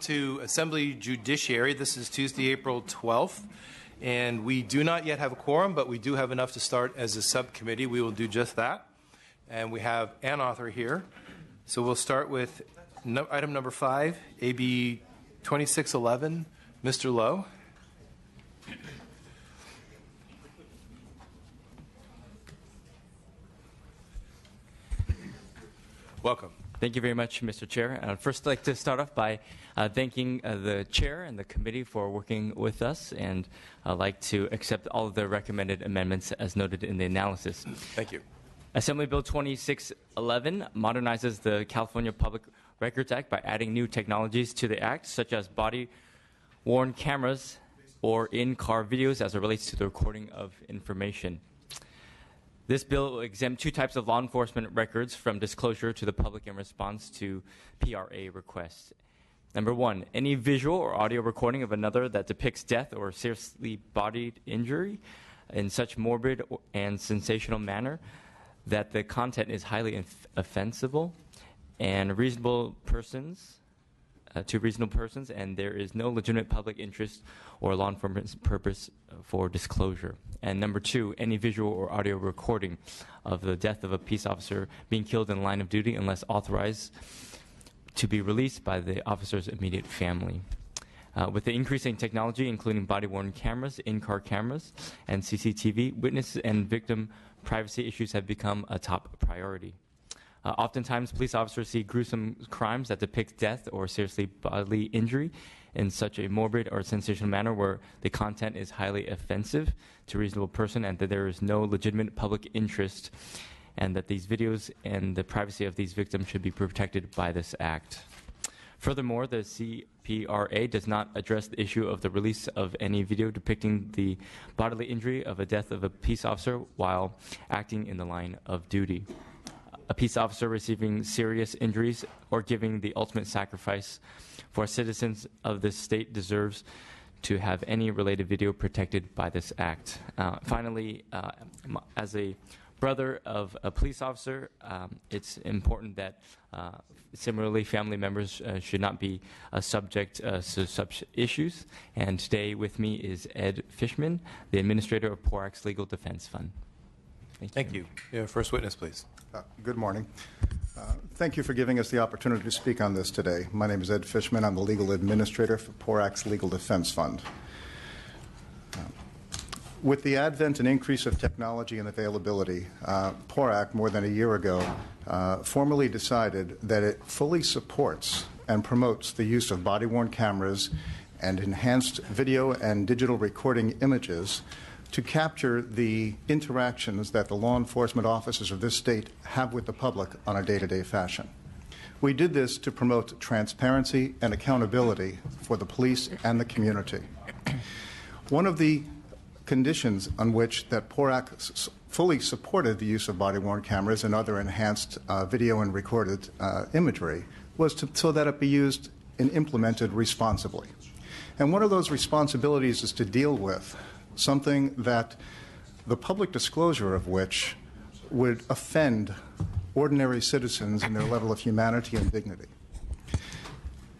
To Assembly Judiciary. This is Tuesday, April 12th, and we do not yet have a quorum, but we do have enough to start as a subcommittee. We will do just that, and we have an author here. So we'll start with item number 5, AB 2611. Mr. Lowe. Welcome. Thank you very much, Mr. Chair. I'd first like to start off by thanking the Chair and the committee for working with us, and I'd like to accept all of the recommended amendments as noted in the analysis. Thank you. Assembly Bill 2611 modernizes the California Public Records Act by adding new technologies to the Act, such as body-worn cameras or in-car videos as it relates to the recording of information. This bill will exempt two types of law enforcement records from disclosure to the public in response to PRA requests. Number one, any visual or audio recording of another that depicts death or seriously bodily injury in such morbid and sensational manner that the content is highly offensive and reasonable persons, and there is no legitimate public interest or law enforcement purpose for disclosure. And number two, any visual or audio recording of the death of a peace officer being killed in line of duty unless authorized to be released by the officer's immediate family. With the increasing technology, including body-worn cameras, in-car cameras, and CCTV, witness and victim privacy issues have become a top priority. Oftentimes, police officers see gruesome crimes that depict death or seriously bodily injury in such a morbid or sensational manner where the content is highly offensive to a reasonable person and that there is no legitimate public interest, and that these videos and the privacy of these victims should be protected by this act. Furthermore, the CPRA does not address the issue of the release of any video depicting the bodily injury of a death of a peace officer while acting in the line of duty. A peace officer receiving serious injuries or giving the ultimate sacrifice for citizens of this state deserves to have any related video protected by this act. Finally, as a brother of a police officer, it's important that similarly family members should not be subject to such issues. And today with me is Ed Fishman, the administrator of PORAC's Legal Defense Fund. Thank you. Yeah, first witness, please. Good morning. Thank you for giving us the opportunity to speak on this today. My name is Ed Fishman. I'm the legal administrator for PORAC's Legal Defense Fund. With the advent and increase of technology and availability, PORAC, more than a year ago, formally decided that it fully supports and promotes the use of body-worn cameras and enhanced video and digital recording images to capture the interactions that the law enforcement officers of this state have with the public on a day-to-day fashion. We did this to promote transparency and accountability for the police and the community. One of the conditions on which that PORAC fully supported the use of body-worn cameras and other enhanced video and recorded imagery was so that it be used and implemented responsibly. And one of those responsibilities is to deal with something that the public disclosure of which would offend ordinary citizens in their level of humanity and dignity.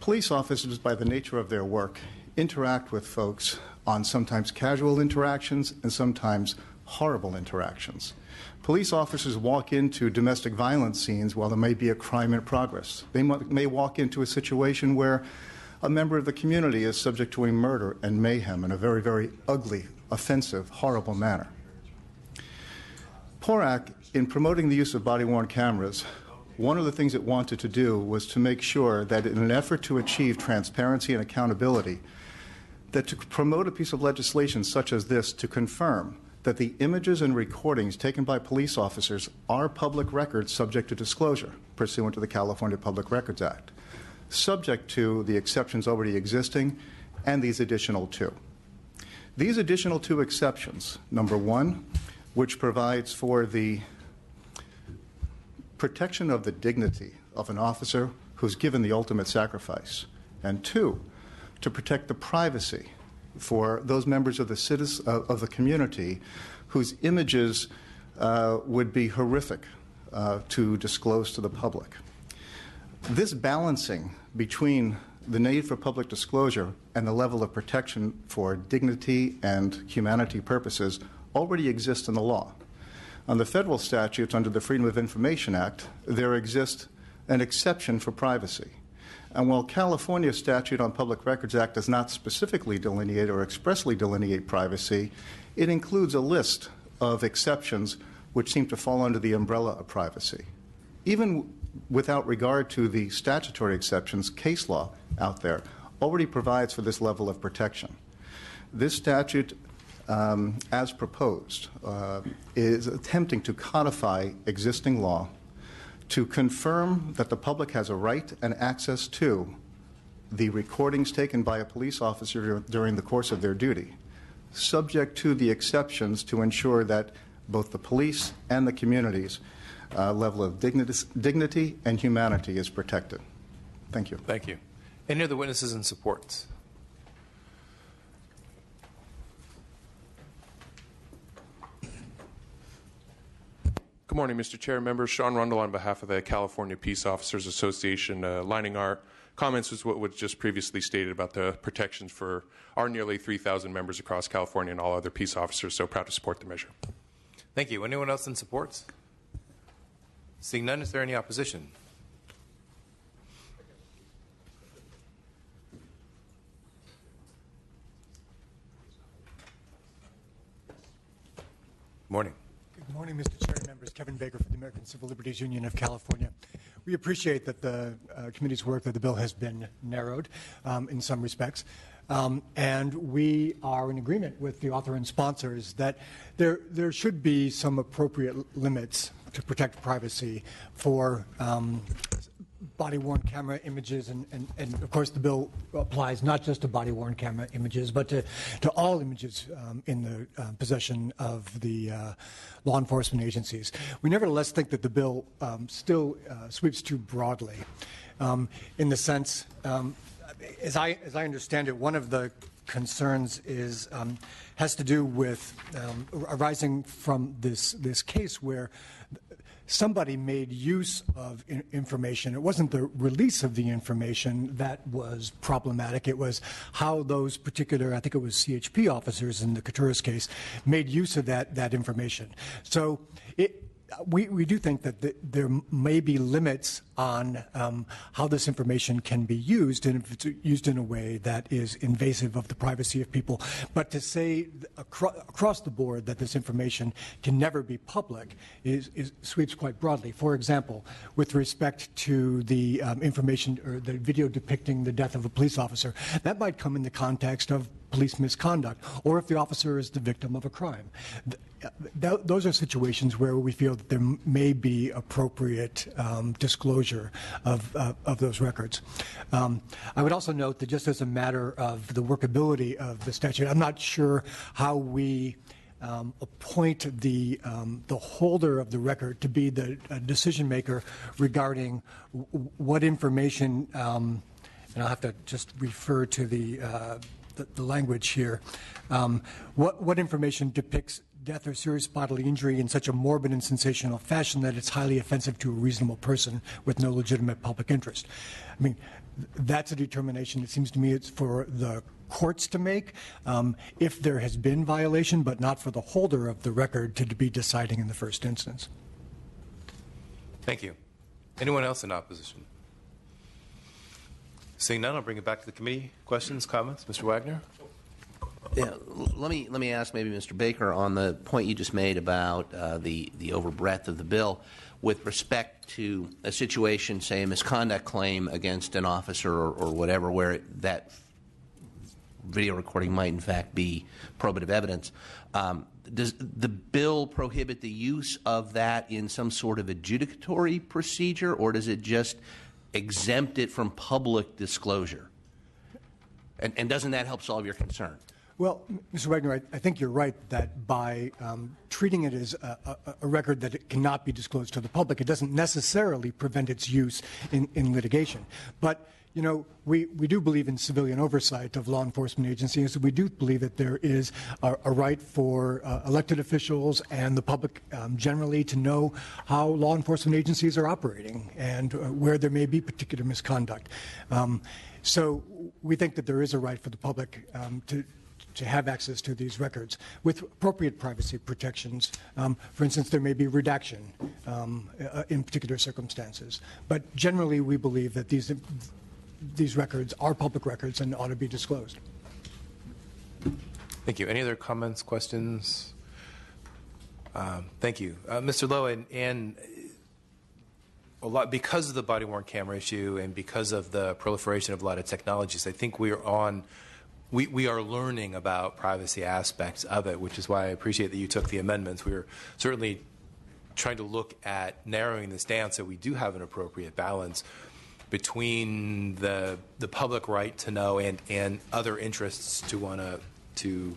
Police officers, by the nature of their work, interact with folks on sometimes casual interactions and sometimes horrible interactions. Police officers walk into domestic violence scenes while there may be a crime in progress. They may walk into a situation where a member of the community is subject to a murder and mayhem in a very, very ugly, offensive, horrible manner. PORAC, in promoting the use of body-worn cameras, one of the things it wanted to do was to make sure that in an effort to achieve transparency and accountability, that to promote a piece of legislation such as this to confirm that the images and recordings taken by police officers are public records subject to disclosure pursuant to the California Public Records Act, subject to the exceptions already existing and these additional two. These additional two exceptions, number one, which provides for the protection of the dignity of an officer who's given the ultimate sacrifice, and two, to protect the privacy for those members of the community whose images would be horrific to disclose to the public. This balancing between the need for public disclosure and the level of protection for dignity and humanity purposes already exist in the law. On the federal statutes under the Freedom of Information Act, there exists an exception for privacy. And while California's statute on Public Records Act does not specifically delineate or expressly delineate privacy, it includes a list of exceptions which seem to fall under the umbrella of privacy. Even without regard to the statutory exceptions, case law out there already provides for this level of protection. This statute, as proposed, is attempting to codify existing law to confirm that the public has a right and access to the recordings taken by a police officer during the course of their duty, subject to the exceptions to ensure that both the police and the community's level of dignity and humanity is protected. Thank you. Thank you. Any other witnesses and supports? Good morning, Mr. Chair, members. Sean Rundle on behalf of the California Peace Officers Association, lining our comments with what was just previously stated about the protections for our nearly 3,000 members across California and all other peace officers. So proud to support the measure. Thank you. Anyone else in support? Seeing none, is there any opposition? Morning. Good morning, Mr. Chair and members. Kevin Baker from the American Civil Liberties Union of California. We appreciate that the committee's work that the bill has been narrowed in some respects. And we are in agreement with the author and sponsors that there should be some appropriate limits to protect privacy for body-worn camera images, and of course the bill applies not just to body-worn camera images, but to all images in the possession of the law enforcement agencies. We nevertheless think that the bill still sweeps too broadly, in the sense, as I understand it, one of the concerns is has to do with arising from this case where somebody made use of information. It wasn't the release of the information that was problematic. It was how those particular, I think it was CHP officers in the Couture's case, made use of that information. So we do think that there may be limits on how this information can be used, and if it's used in a way that is invasive of the privacy of people. But to say across the board that this information can never be public sweeps quite broadly. For example, with respect to the information or the video depicting the death of a police officer, that might come in the context of police misconduct, or if the officer is the victim of a crime. Those are situations where we feel that there may be appropriate disclosure of those records. I would also note that just as a matter of the workability of the statute, I'm not sure how we appoint the holder of the record to be the decision maker regarding what information, and I'll have to just refer to the language here, what information depicts death or serious bodily injury in such a morbid and sensational fashion that it's highly offensive to a reasonable person with no legitimate public interest. I mean, that's a determination, it seems to me, it's for the courts to make if there has been violation, but not for the holder of the record to be deciding in the first instance. Thank you. Anyone else in opposition? Seeing none, I'll bring it back to the committee. Questions, comments? Mr. Wagner? Yeah, let me ask maybe Mr. Baker on the point you just made about the overbreadth of the bill with respect to a situation, say a misconduct claim against an officer or whatever, where that video recording might in fact be probative evidence. Does the bill prohibit the use of that in some sort of adjudicatory procedure, or does it just exempt it from public disclosure? And doesn't that help solve your concern? Well, Mr. Wagner, I think you're right that by treating it as a record that it cannot be disclosed to the public, it doesn't necessarily prevent its use in litigation. But, you know, we do believe in civilian oversight of law enforcement agencies. We do believe that there is a right for elected officials and the public generally to know how law enforcement agencies are operating and where there may be particular misconduct. So we think that there is a right for the public to have access to these records with appropriate privacy protections. For instance, there may be redaction in particular circumstances. But generally, we believe that these records are public records and ought to be disclosed. Thank you. Any other comments, questions? Thank you. Mr. Lowe, and a lot, because of the body-worn camera issue and because of the proliferation of a lot of technologies, I think we are learning about privacy aspects of it, which is why I appreciate that you took the amendments. We are certainly trying to look at narrowing this down so we do have an appropriate balance between the public right to know and other interests to want to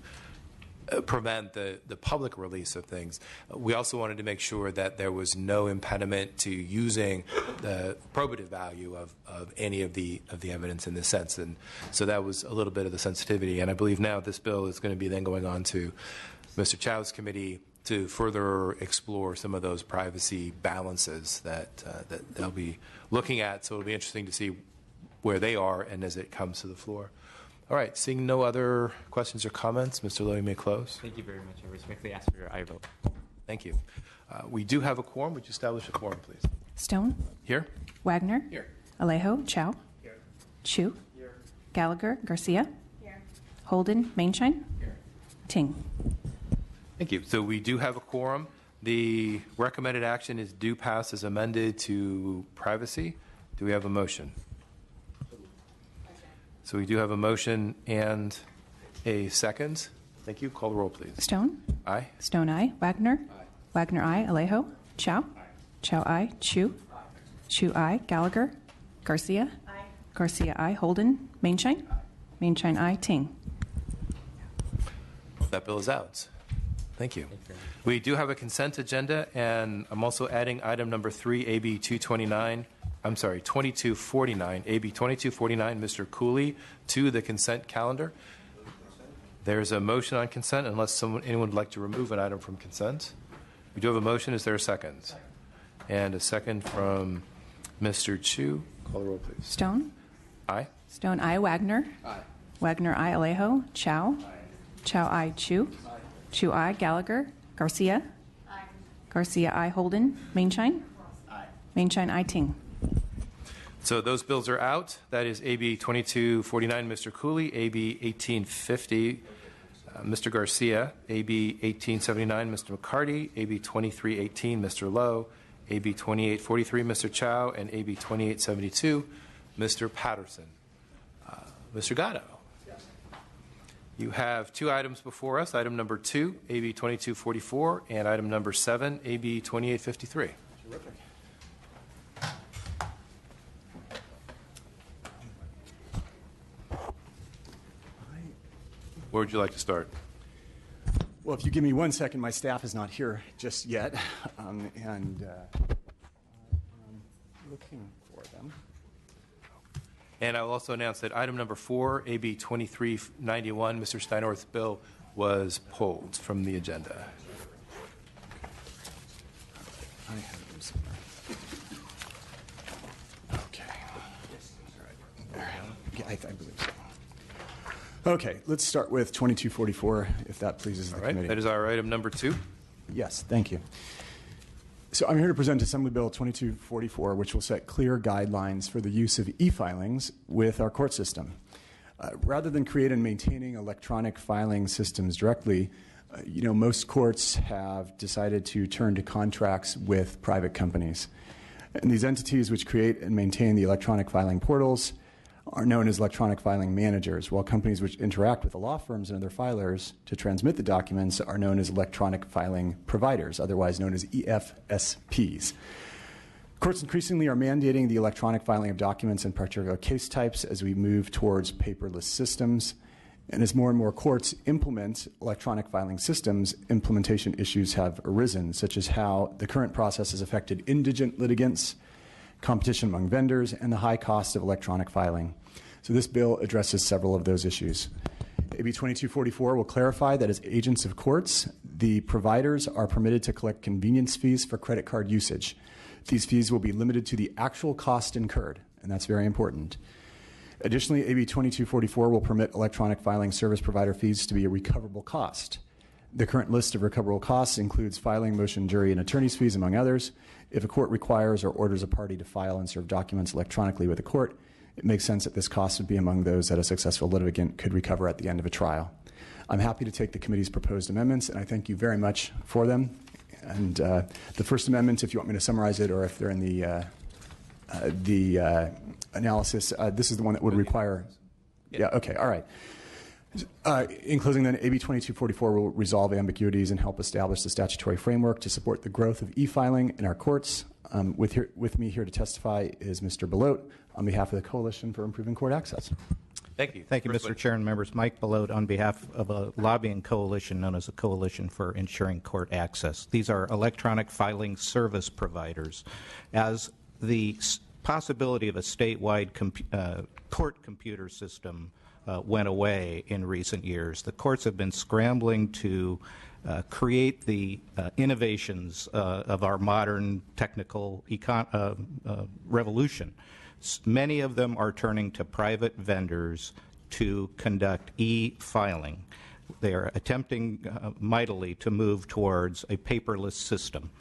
prevent the public release of things. We also wanted to make sure that there was no impediment to using the probative value of any of the evidence in this sense. And so that was a little bit of the sensitivity. And I believe now this bill is going to be then going on to Mr. Chow's committee to further explore some of those privacy balances that they'll be looking at. So it'll be interesting to see where they are and as it comes to the floor. All right, seeing no other questions or comments, Mr. Lowe, you may close. Thank you very much. I respectfully ask for your aye vote. Thank you. We do have a quorum. Would you establish a quorum, please? Stone. Here. Wagner. Here. Alejo. Chow. Here. Chu. Here. Gallagher. Garcia. Here. Holden. Mainshine. Here. Ting. Thank you. So we do have a quorum. The recommended action is due pass as amended to privacy. Do we have a motion? So we do have a motion and a second. Thank you. Call the roll, please. Stone. Aye. Stone aye. Wagner. Aye. Wagner aye. Alejo. Chow. Aye. Chow aye. Chu. Chu aye. Gallagher. Garcia. Aye. Garcia aye. Holden. Mainshine. Mainshine aye. Ting. That bill is out. Thank you. We do have a consent agenda, and I'm also adding item number 3, AB 2249, AB 2249, Mr. Cooley, to the consent calendar. There's a motion on consent, unless anyone would like to remove an item from consent. We do have a motion. Is there a second? And a second from Mr. Chu. Call the roll, please. Stone. Aye. Stone aye. Wagner. Aye. Wagner aye. Alejo. Chow. Chow aye. Chu. Chu aye. Gallagher. Garcia. Aye. Garcia aye. Holden. Mainshine. Aye. Mainshine aye. Ting. So those bills are out. That is AB 2249, Mr. Cooley, AB 1850, Mr. Garcia, AB 1879, Mr. McCarty, AB 2318, Mr. Lowe, AB 2843, Mr. Chow, and AB 2872, Mr. Patterson. Mr. Gatto. You have two items before us. Item number 2, AB 2244, and item number 7, AB 2853. Terrific. Where would you like to start? Well, if you give me 1 second, my staff is not here just yet, and I'm looking for them. And I will also announce that item number 4, AB 2391, Mr. Steinorth's bill, was pulled from the agenda. I have them somewhere. Okay. All right. Yeah, I believe so. Okay, let's start with 2244, if that pleases the All right, committee. that is our item number 2. Yes, thank you. So I'm here to present Assembly Bill 2244, which will set clear guidelines for the use of e-filings with our court system. Rather than create and maintaining electronic filing systems directly, most courts have decided to turn to contracts with private companies. And these entities which create and maintain the electronic filing portals are known as electronic filing managers, while companies which interact with the law firms and other filers to transmit the documents are known as electronic filing providers, otherwise known as EFSPs. Courts increasingly are mandating the electronic filing of documents in particular case types as we move towards paperless systems. And as more and more courts implement electronic filing systems, implementation issues have arisen, such as how the current process has affected indigent litigants, competition among vendors, and the high cost of electronic filing. So this bill addresses several of those issues. AB 2244 will clarify that as agents of courts, the providers are permitted to collect convenience fees for credit card usage. These fees will be limited to the actual cost incurred, and that's very important. Additionally, AB 2244 will permit electronic filing service provider fees to be a recoverable cost. The current list of recoverable costs includes filing, motion, jury, and attorney's fees, among others. If a court requires or orders a party to file and serve documents electronically with a court, it makes sense that this cost would be among those that a successful litigant could recover at the end of a trial. I'm happy to take the committee's proposed amendments, and I thank you very much for them. And the first amendment, if you want me to summarize it, or if they're in the analysis, this is the one that would require. Yeah, okay, all right. In closing, then, AB 2244 will resolve ambiguities and help establish the statutory framework to support the growth of e-filing in our courts. With me here to testify is Mr. Belote on behalf of the Coalition for Improving Court Access. Thank you. Thank you, Mr. Chair and members. Mike Belote on behalf of a lobbying coalition known as the Coalition for Ensuring Court Access. These are electronic filing service providers. As the possibility of a statewide court computer system went away in recent years, the courts have been scrambling to create the innovations of our modern technical revolution. Many of them are turning to private vendors to conduct e-filing. They are attempting mightily to move towards a paperless system.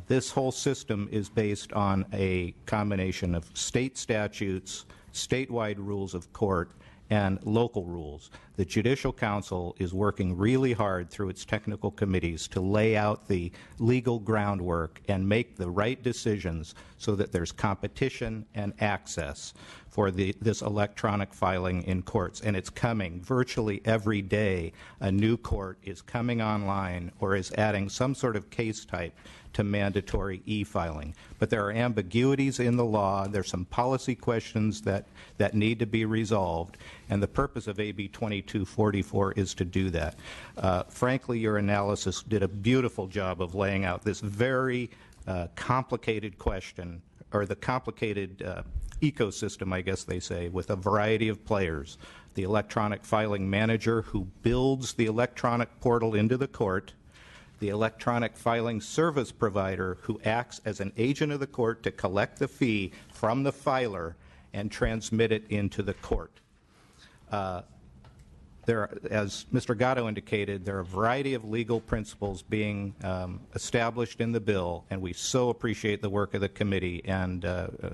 This whole system is based on a combination of state statutes, statewide rules of court, and local rules. The Judicial Council is working really hard through its technical committees to lay out the legal groundwork and make the right decisions so that there's competition and access for this electronic filing in courts. And it's coming virtually every day. A new court is coming online or is adding some sort of case type to mandatory e-filing. But there are ambiguities in the law. There's some policy questions that need to be resolved. And the purpose of AB 2244 is to do that. Frankly, your analysis did a beautiful job of laying out this very complicated question, or the complicated ecosystem, I guess they say, with a variety of players. The electronic filing manager who builds the electronic portal into the court, the electronic filing service provider who acts as an agent of the court to collect the fee from the filer and transmit it into the court. As Mr. Gatto indicated, there are a variety of legal principles being established in the bill, and we so appreciate the work of the committee and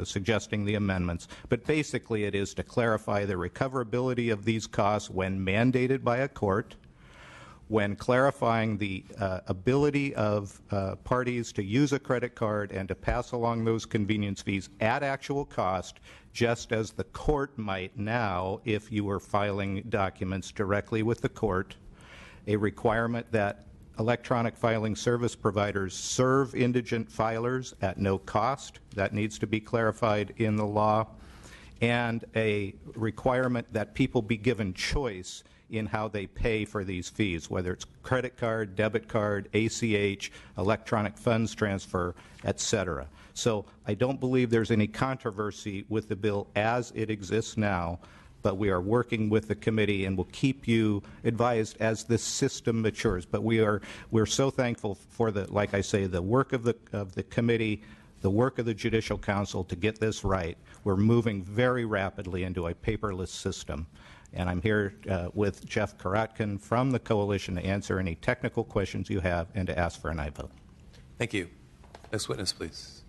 suggesting the amendments. But basically it is to clarify the recoverability of these costs when mandated by a court, when clarifying the ability of parties to use a credit card and to pass along those convenience fees at actual cost, just as the court might now if you were filing documents directly with the court, a requirement that electronic filing service providers serve indigent filers at no cost. That needs to be clarified in the law. And a requirement that people be given choice in how they pay for these fees, whether it's credit card, debit card, ACH, electronic funds transfer, etc. So I don't believe there's any controversy with the bill as it exists now, but we are working with the committee and will keep you advised as this system matures. But we're so thankful for like I say, the work of the committee, the work of the Judicial Council to get this right. We're moving very rapidly into a paperless system. And I'm here with Jeff Karatkin from the Coalition to answer any technical questions you have and to ask for an aye vote. Thank you. Next witness, please.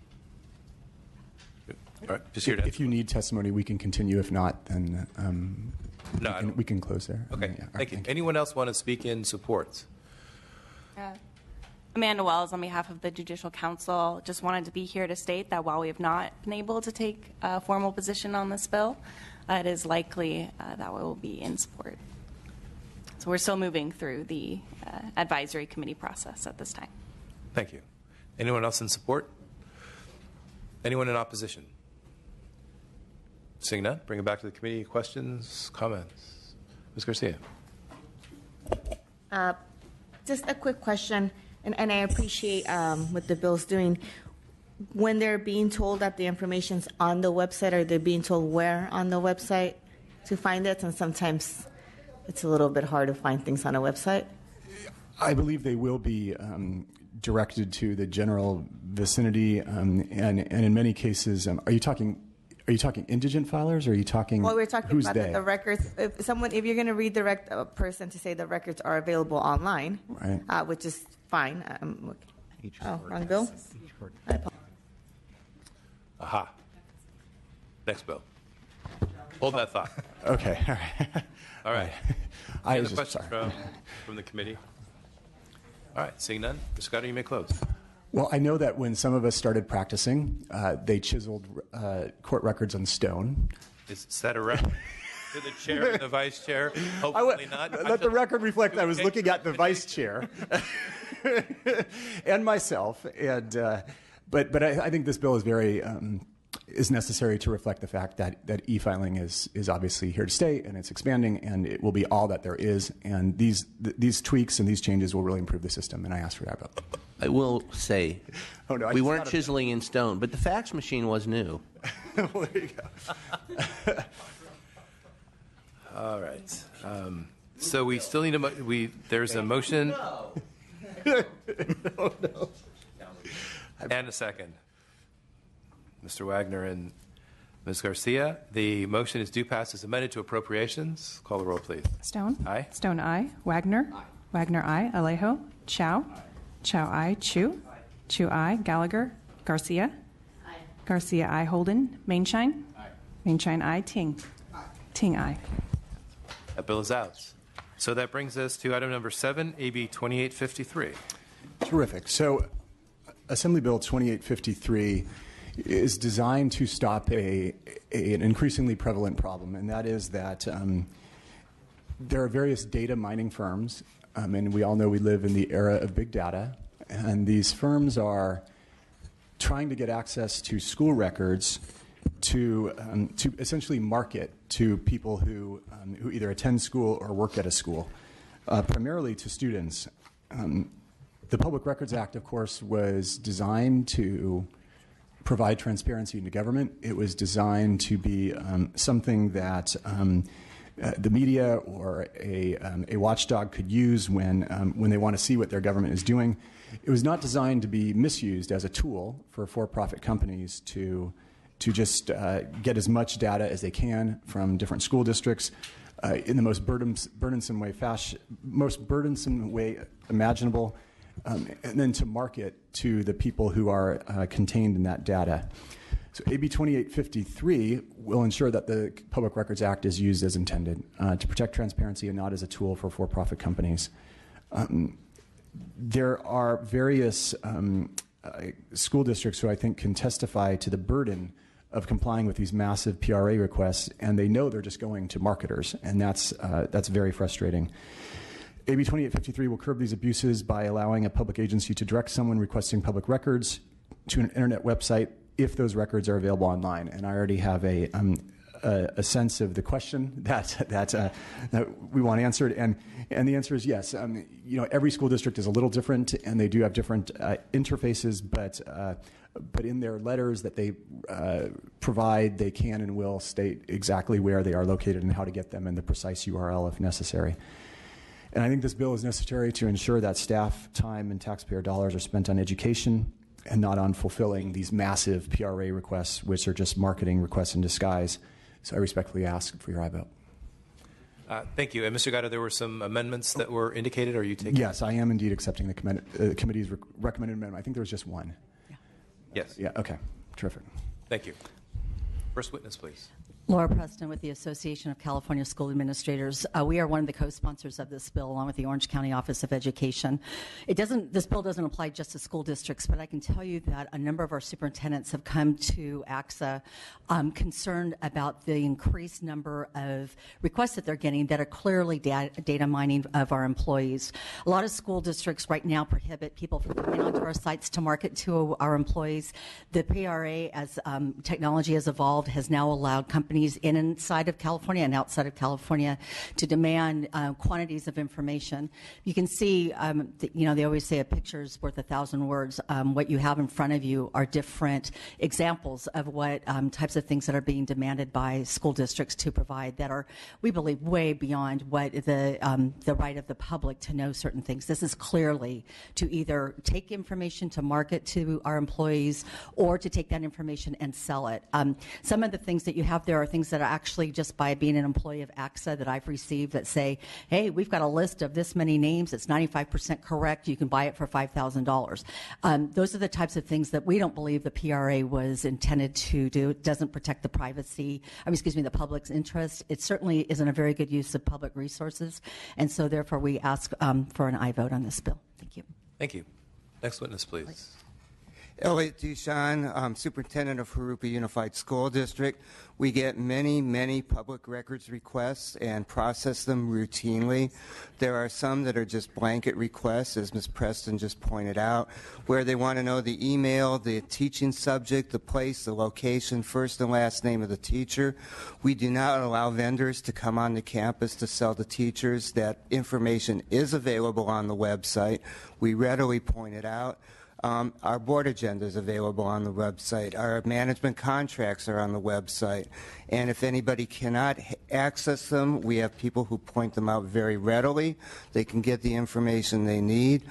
All right, just here to If you need testimony, we can continue. If not, then we can close there. Okay, Yeah, thank you. Anyone else want to speak in support? Amanda Wells on behalf of the Judicial Council. Just wanted to be here to state that while we have not been able to take a formal position on this bill, it is likely that we will be in support. So we're still moving through the advisory committee process at this time. Thank you. Anyone else in support? Anyone in opposition? Seeing none, bring it back to the committee. Questions, comments? Ms. Garcia. Just a quick question, and I appreciate what the bill's doing. When they're being told that the information's on the website, are they being told where on the website to find it? And sometimes it's a little bit hard to find things on a website. I believe they will be directed to the general vicinity, and in many cases, are Are you talking indigent filers, or are you talking? Well, we're talking who's about they? the records. If you're going to redirect a person to say the records are available online, Right. which is fine. Wrong bill. Aha. Next bill. Hold that thought. Okay. All right. All right. I Any was other just questions from the committee? All right. Seeing none, Mr. Scott, you may close. Well, I know that when some of us started practicing, they chiseled court records on stone. Is that a record to the chair and the vice chair? Hopefully not. Let the record reflect I was looking at the vice chair and myself. But I think this bill is very is necessary to reflect the fact that e-filing is obviously here to stay, and it's expanding, and it will be all that there is. And these tweaks and these changes will really improve the system, and I ask for that vote. I will say, we weren't got chiseling in stone, but the fax machine was new. Well, there you go. All right. So we still need there's a motion. And a second. Mr. Wagner and Ms. Garcia, the motion is due pass as amended to appropriations. Call the roll, please. Stone? Aye. Stone, aye. Wagner? Aye. Wagner, aye. Alejo? Chow? Aye. Chow, aye. Chu? Aye. Chu, aye. Gallagher? Garcia? Aye. Garcia, aye. Holden? Mainshine? Aye. Mainshine, aye. Ting? Aye. Ting, aye. That bill is out. So that brings us to item number 7, AB 2853. Terrific. So Assembly Bill 2853 is designed to stop an increasingly prevalent problem, and that is that there are various data mining firms, and we all know we live in the era of big data, and these firms are trying to get access to school records to essentially market to people who either attend school or work at a school, primarily to students. The Public Records Act, of course, was designed to provide transparency into government. It was designed to be something that the media or a watchdog could use when they want to see what their government is doing. It was not designed to be misused as a tool for for-profit companies to just get as much data as they can from different school districts in the most burdensome way imaginable. And then to market to the people who are contained in that data. So AB 2853 will ensure that the Public Records Act is used as intended to protect transparency and not as a tool for for-profit companies. There are various school districts who I think can testify to the burden of complying with these massive PRA requests, and they know they're just going to marketers, and that's very frustrating. AB 2853 will curb these abuses by allowing a public agency to direct someone requesting public records to an internet website if those records are available online. And I already have a sense of the question that we want answered, and the answer is yes. Every school district is a little different, and they do have different interfaces, but in their letters that they provide, they can and will state exactly where they are located and how to get them and the precise URL if necessary. And I think this bill is necessary to ensure that staff time and taxpayer dollars are spent on education and not on fulfilling these massive PRA requests, which are just marketing requests in disguise. So I respectfully ask for your aye vote. Thank you. And Mr. Gatto, there were some amendments that were indicated. Are you taking? Yes, I am indeed accepting the committee's recommended amendment. I think there was just one. Yeah. Yes. Yeah, okay. Terrific. Thank you. First witness, please. Laura Preston with the Association of California School Administrators. We are one of the co-sponsors of this bill, along with the Orange County Office of Education. This bill doesn't apply just to school districts, but I can tell you that a number of our superintendents have come to AXA concerned about the increased number of requests that they're getting that are clearly data mining of our employees. A lot of school districts right now prohibit people from coming onto our sites to market to our employees. The PRA, as technology has evolved, has now allowed companies companies inside of California and outside of California to demand quantities of information. You can see, they always say a picture is worth 1,000 words. What you have in front of you are different examples of what types of things that are being demanded by school districts to provide that are, we believe, way beyond what the right of the public to know certain things. This is clearly to either take information to market to our employees or to take that information and sell it. Some of the things that you have there are things that are actually just by being an employee of AXA that I've received that say, hey, we've got a list of this many names. It's 95% correct. You can buy it for $5,000. Those are the types of things that we don't believe the PRA was intended to do. It doesn't protect the the public's interest. It certainly isn't a very good use of public resources. And so therefore we ask for an aye vote on this bill. Thank you. Thank you. Next witness, please. Elliot Duchan, Superintendent of Harupa Unified School District. We get many public records requests and process them routinely. There are some that are just blanket requests, as Ms. Preston just pointed out, where they want to know the email, the teaching subject, the place, the location, first and last name of the teacher. We do not allow vendors to come on the campus to sell to teachers. That information is available on the website. We readily point it out. Our board agenda is available on the website. Our management contracts are on the website. And if anybody cannot access them, we have people who point them out very readily. They can get the information they need.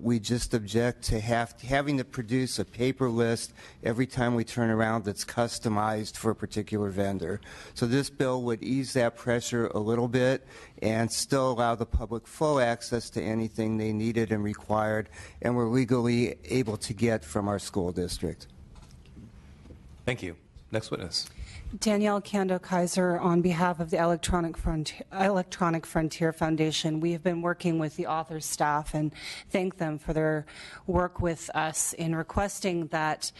We just object to having to produce a paper list every time we turn around that's customized for a particular vendor. So this bill would ease that pressure a little bit and still allow the public full access to anything they needed and required and were legally able to get from our school district. Thank you. Next witness. Danielle Kando-Kaiser on behalf of the Electronic Frontier Foundation. We have been working with the author's staff and thank them for their work with us in requesting that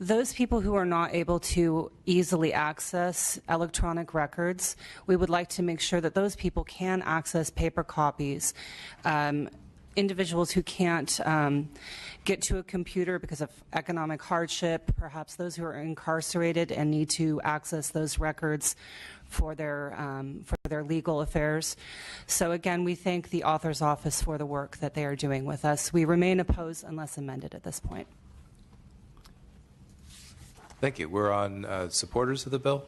those people who are not able to easily access electronic records, we would like to make sure that those people can access paper copies. Individuals who can't get to a computer because of economic hardship, perhaps those who are incarcerated and need to access those records for their legal affairs. So again, we thank the author's office for the work that they are doing with us. We remain opposed unless amended at this point. Thank you. We're on supporters of the bill.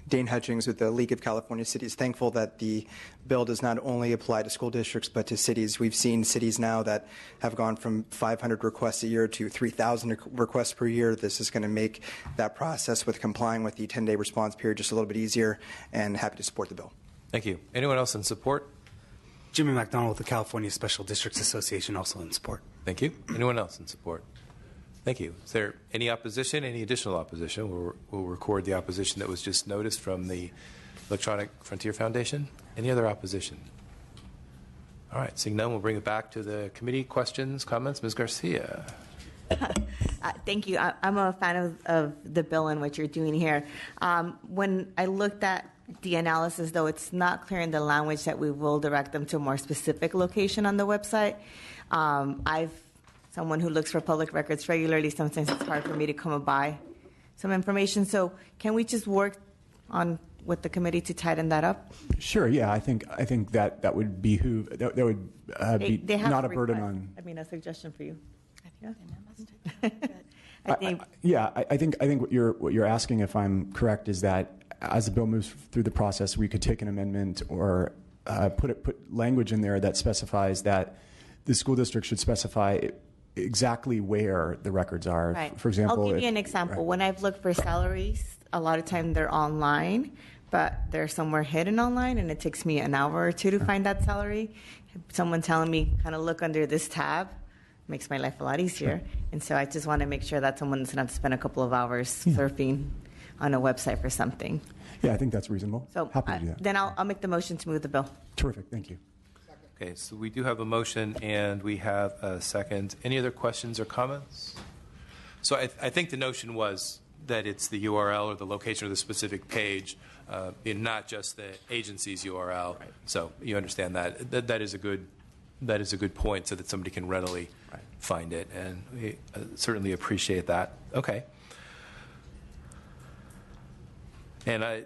Dane Hutchings with the League of California Cities. Thankful that the bill does not only apply to school districts but to cities. We've seen cities now that have gone from 500 requests a year to 3,000 requests per year. This is going to make that process with complying with the 10-day response period just a little bit easier, and happy to support the bill. Thank you. Anyone else in support? Jimmy McDonald with the California Special Districts Association, also in support. Thank you. Anyone else in support? Thank you. Is there any opposition, any additional opposition? We'll record the opposition that was just noticed from the Electronic Frontier Foundation. Any other opposition? All right. Seeing none, we'll bring it back to the committee. Questions, comments? Ms. Garcia. Thank you. I'm a fan of the bill and what you're doing here. When I looked at the analysis, though, it's not clear in the language that we will direct them to a more specific location on the website. Someone who looks for public records regularly, sometimes it's hard for me to come by some information. So can we just work on with the committee to tighten that up? Sure. Yeah, I think that would behoove. That would be not a burden on. I mean, a suggestion for you. I think what you're asking, if I'm correct, is that as the bill moves through the process, we could take an amendment or put language in there that specifies that the school district should specify exactly where the records are. Right. For example, I'll give you an example. Right. When I've looked for salaries, a lot of time they're online, but they're somewhere hidden online, and it takes me an hour or two to find that salary. Someone telling me, kind of look under this tab, makes my life a lot easier. And so I just want to make sure that someone doesn't have to spend a couple of hours surfing on a website for something. Yeah, I think that's reasonable. So happy to do that. Then I'll make the motion to move the bill. Terrific. Thank you. Okay, so we do have a motion and we have a second. Any other questions or comments? So I think the notion was that it's the URL or the location of the specific page, not just the agency's URL. Right. So you understand that. That is a good point, so that somebody can readily find it, and we certainly appreciate that. Okay. And I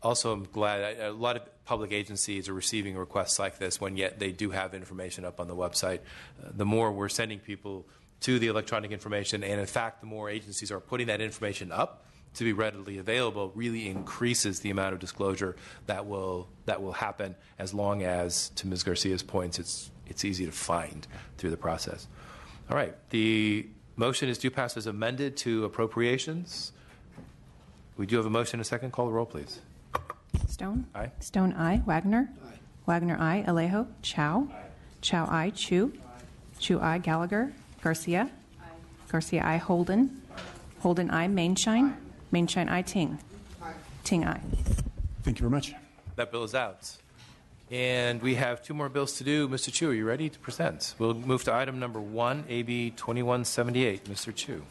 also am glad a lot of public agencies are receiving requests like this when yet they do have information up on the website. The more we're sending people to the electronic information, and in fact, the more agencies are putting that information up to be readily available, really increases the amount of disclosure that will happen, as long as, to Ms. Garcia's points, it's easy to find through the process. All right, the motion is due pass as amended to appropriations. We do have a motion and a second. Call the roll, please. Stone? Aye. Stone, aye. Wagner? Aye. Wagner, aye. Alejo? Chow? Aye. Chow, aye. Chu? Aye. Chu, aye. Gallagher? Garcia? Aye. Garcia, aye. Holden? Aye. Holden, aye. Mainshine? Aye. Mainshine, aye. Ting? Aye. Ting, aye. Thank you very much. That bill is out. And we have 2 more bills to do. Mr. Chu, are you ready to present? We'll move to item number 1, AB 2178. Mr. Chu.